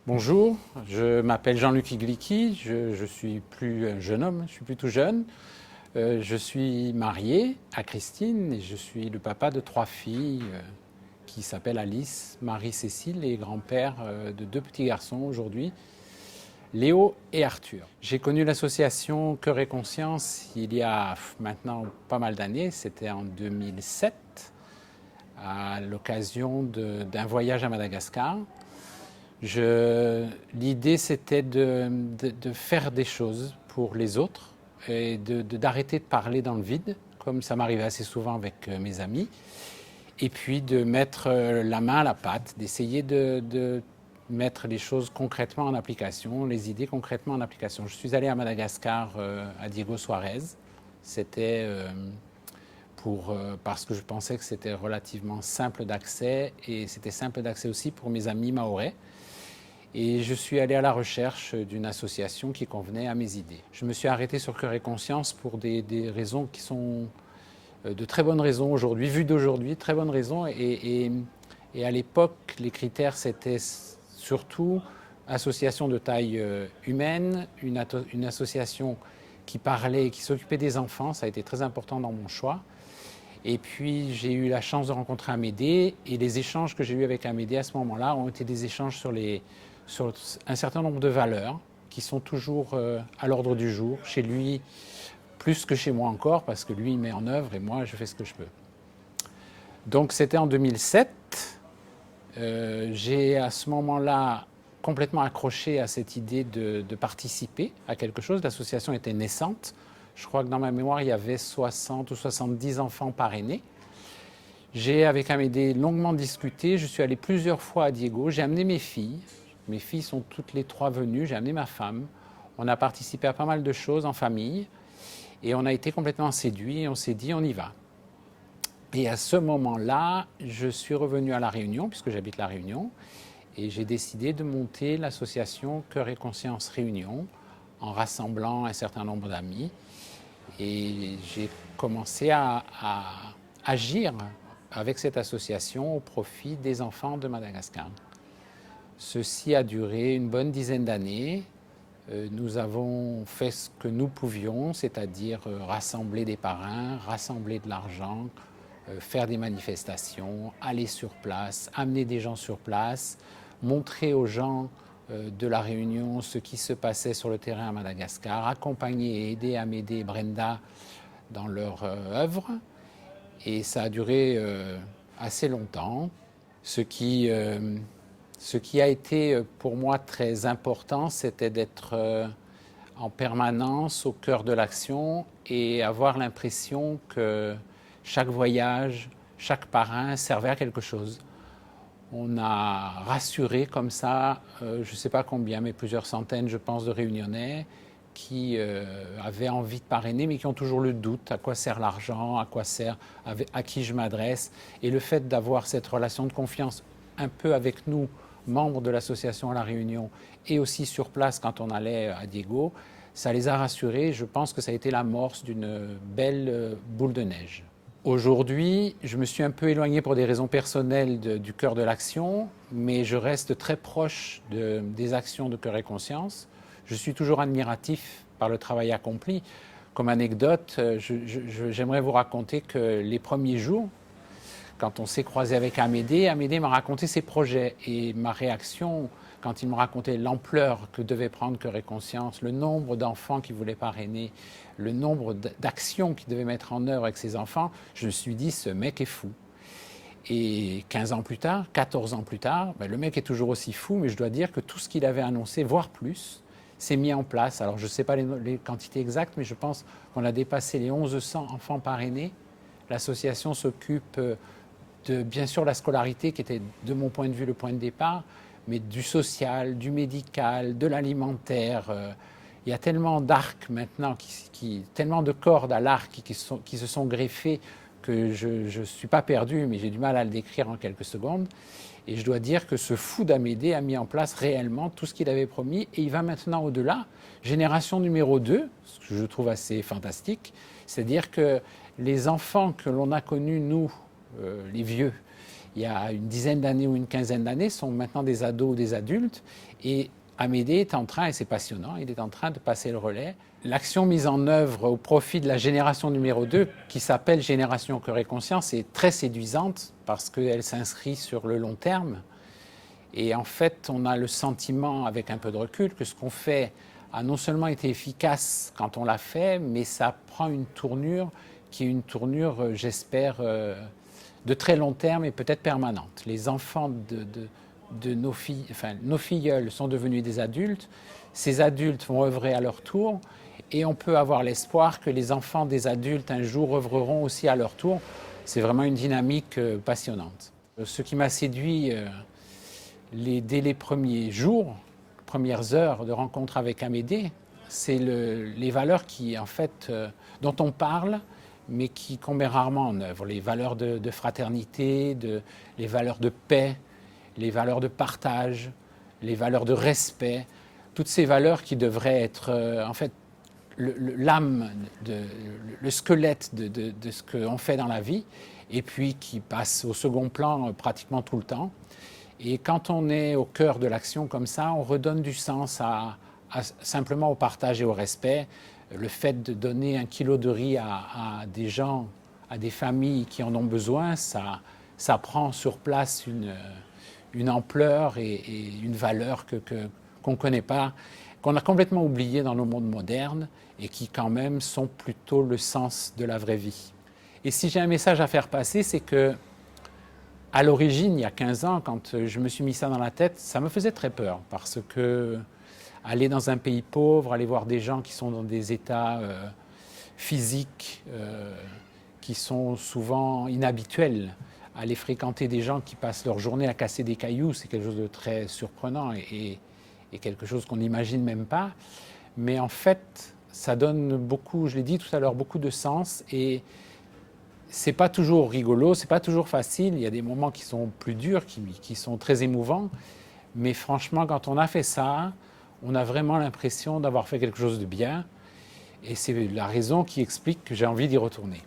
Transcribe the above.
Bonjour, je m'appelle Jean-Luc Igliki, je suis plus un jeune homme, je suis plutôt jeune. Je suis marié à Christine et je suis le papa de 3 filles qui s'appellent Alice, Marie-Cécile et grand-père de 2 petits garçons aujourd'hui, Léo et Arthur. J'ai connu l'association Cœur et Conscience il y a maintenant pas mal d'années, c'était en 2007, à l'occasion d'un voyage à Madagascar. L'idée, c'était de faire des choses pour les autres et d'arrêter de parler dans le vide, comme ça m'arrivait assez souvent avec mes amis, et puis de mettre la main à la pâte, d'essayer de mettre les choses concrètement en application, les idées concrètement en application. Je suis allé à Madagascar, à Diego Suarez. C'était parce que je pensais que c'était relativement simple d'accès, et c'était simple d'accès aussi pour mes amis mahorais. Et je suis allé à la recherche d'une association qui convenait à mes idées. Je me suis arrêté sur Cœur et Conscience pour des raisons qui sont de très bonnes raisons aujourd'hui, vues d'aujourd'hui, très bonnes raisons. Et à l'époque, les critères, c'était surtout association de taille humaine, une association qui parlait, qui s'occupait des enfants, ça a été très important dans mon choix. Et puis j'ai eu la chance de rencontrer Amédée, et les échanges que j'ai eus avec Amédée à ce moment-là ont été des échanges sur un certain nombre de valeurs qui sont toujours à l'ordre du jour, chez lui plus que chez moi encore, parce que lui il met en œuvre et moi je fais ce que je peux. Donc c'était en 2007, j'ai à ce moment-là complètement accroché à cette idée de participer à quelque chose. L'association était naissante, je crois que dans ma mémoire il y avait 60 ou 70 enfants parrainés. J'ai avec Amédée longuement discuté, je suis allé plusieurs fois à Diego, j'ai amené mes filles. Mes filles sont toutes les 3 venues, j'ai amené ma femme. On a participé à pas mal de choses en famille et on a été complètement séduits et on s'est dit on y va. Et à ce moment-là, je suis revenu à La Réunion, puisque j'habite La Réunion, et j'ai décidé de monter l'association Cœur et Conscience Réunion en rassemblant un certain nombre d'amis. Et j'ai commencé à agir avec cette association au profit des enfants de Madagascar. Ceci a duré une bonne dizaine d'années. Nous avons fait ce que nous pouvions, c'est-à-dire rassembler des parrains, rassembler de l'argent, faire des manifestations, aller sur place, amener des gens sur place, montrer aux gens de La Réunion ce qui se passait sur le terrain à Madagascar, accompagner et aider Amédée et Brenda dans leur œuvre. Et ça a duré assez longtemps, ce qui a été pour moi très important, c'était d'être en permanence au cœur de l'action et avoir l'impression que chaque voyage, chaque parrain servait à quelque chose. On a rassuré comme ça, je ne sais pas combien, mais plusieurs centaines, je pense, de Réunionnais qui avaient envie de parrainer, mais qui ont toujours le doute, à quoi sert l'argent, à qui je m'adresse. Et le fait d'avoir cette relation de confiance un peu avec nous, membres de l'association à La Réunion, et aussi sur place quand on allait à Diego, ça les a rassurés. Je pense que ça a été l'amorce d'une belle boule de neige. Aujourd'hui, je me suis un peu éloigné pour des raisons personnelles du cœur de l'action, mais je reste très proche des actions de Cœur et Conscience. Je suis toujours admiratif par le travail accompli. Comme anecdote, j'aimerais vous raconter que les premiers jours, quand on s'est croisé avec Amédée, Amédée m'a raconté ses projets, et ma réaction, quand il me racontait l'ampleur que devait prendre Cœur et Conscience, le nombre d'enfants qu'il voulait parrainer, le nombre d'actions qu'il devait mettre en œuvre avec ses enfants, je me suis dit, ce mec est fou. Et 15 ans plus tard, 14 ans plus tard, le mec est toujours aussi fou, mais je dois dire que tout ce qu'il avait annoncé, voire plus, s'est mis en place. Alors je ne sais pas les quantités exactes, mais je pense qu'on a dépassé les 1100 enfants parrainés. L'association s'occupe de, bien sûr, la scolarité, qui était de mon point de vue le point de départ, mais du social, du médical, de l'alimentaire. Il y a tellement d'arcs maintenant, tellement de cordes à l'arc qui se sont greffées que je ne suis pas perdu, mais j'ai du mal à le décrire en quelques secondes. Et je dois dire que ce fou d'Amédée a mis en place réellement tout ce qu'il avait promis, et il va maintenant au-delà. Génération numéro 2, ce que je trouve assez fantastique, c'est-à-dire que les enfants que l'on a connus, nous, les vieux, il y a une dizaine d'années ou une quinzaine d'années, sont maintenant des ados ou des adultes. Et Amédée est en train, et c'est passionnant, il est en train de passer le relais. L'action mise en œuvre au profit de la génération numéro 2, qui s'appelle Génération Cœur et Conscience, est très séduisante parce qu'elle s'inscrit sur le long terme. Et en fait, on a le sentiment, avec un peu de recul, que ce qu'on fait a non seulement été efficace quand on l'a fait, mais ça prend une tournure qui est une tournure, j'espère, de très long terme et peut-être permanente. Les enfants de nos filles, enfin, nos filleuls sont devenus des adultes. Ces adultes vont œuvrer à leur tour et on peut avoir l'espoir que les enfants des adultes un jour œuvreront aussi à leur tour. C'est vraiment une dynamique passionnante. Ce qui m'a séduit dès les premiers jours, premières heures de rencontre avec Amédée, c'est les valeurs qui, en fait, dont on parle, mais qu'on met rarement en œuvre. Les valeurs de fraternité, les valeurs de paix, les valeurs de partage, les valeurs de respect, toutes ces valeurs qui devraient être, en fait, l'âme, le squelette de ce qu'on fait dans la vie, et puis qui passent au second plan pratiquement tout le temps. Et quand on est au cœur de l'action comme ça, on redonne du sens simplement au partage et au respect. Le fait de donner 1 kilo de riz à des gens, à des familles qui en ont besoin, ça prend sur place une ampleur et une valeur qu'on ne connaît pas, qu'on a complètement oublié dans le monde moderne et qui quand même sont plutôt le sens de la vraie vie. Et si j'ai un message à faire passer, c'est que à l'origine, il y a 15 ans, quand je me suis mis ça dans la tête, ça me faisait très peur parce que aller dans un pays pauvre, aller voir des gens qui sont dans des états physiques qui sont souvent inhabituels, aller fréquenter des gens qui passent leur journée à casser des cailloux, c'est quelque chose de très surprenant et quelque chose qu'on n'imagine même pas. Mais en fait, ça donne beaucoup, je l'ai dit tout à l'heure, beaucoup de sens et c'est pas toujours rigolo, c'est pas toujours facile. Il y a des moments qui sont plus durs, qui sont très émouvants. Mais franchement, quand on a fait ça, on a vraiment l'impression d'avoir fait quelque chose de bien. Et c'est la raison qui explique que j'ai envie d'y retourner.